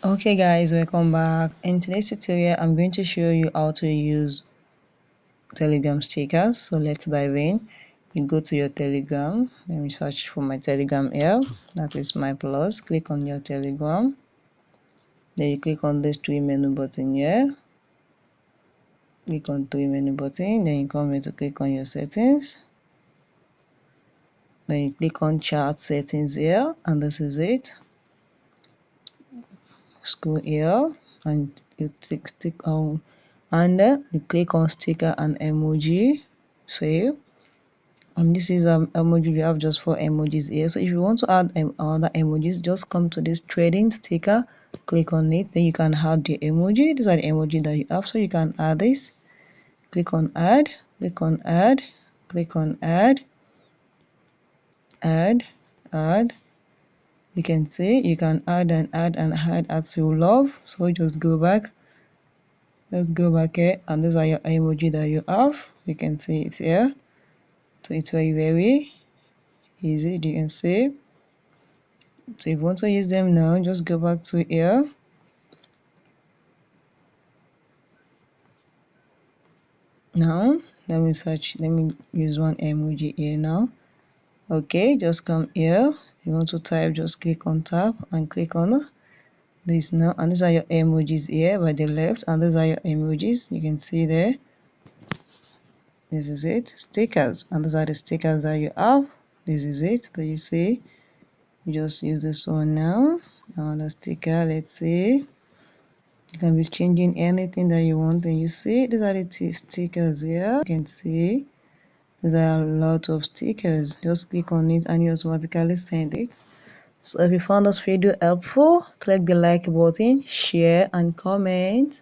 Okay guys, welcome back. In today's tutorial I'm going to show you how to use Telegram stickers. So let's dive in. You go to your Telegram. Let me search for my Telegram here. That is my plus. Click on your Telegram. Then you click on this three menu button here. Click on three menu button. Then you come here to click on your settings. Then you click on chat settings here, and this is it. Scroll here and you stick on, and then you click on sticker and emoji. Save. And this is emoji. We have just 4 emojis here. So if you want to add other emojis, just come to this trading sticker, click on it, then you can add the emoji. These are the emoji that you have, so you can add this. Click on add, click on add, click on add, add. You can see you can add and add and add as you love. So just go back. Let's go back here, and these are your emoji that you have. You can see it here. So it's very easy. You can see. So if you want to use them now, just go back to here. Now let me use one emoji here now. Okay, just come here. If you want to type, just click on tab and click on this now, and these are your emojis here by the left, and these are your emojis. You can see there. This is it, stickers, and these are the stickers that you have. This is it. So you see, you just use this one now. Now the sticker, let's see. You can be changing anything that you want, and you see these are the stickers here. You can see there are a lot of stickers. Just click on it and you automatically send it. So if you found this video helpful, click the like button, share and comment.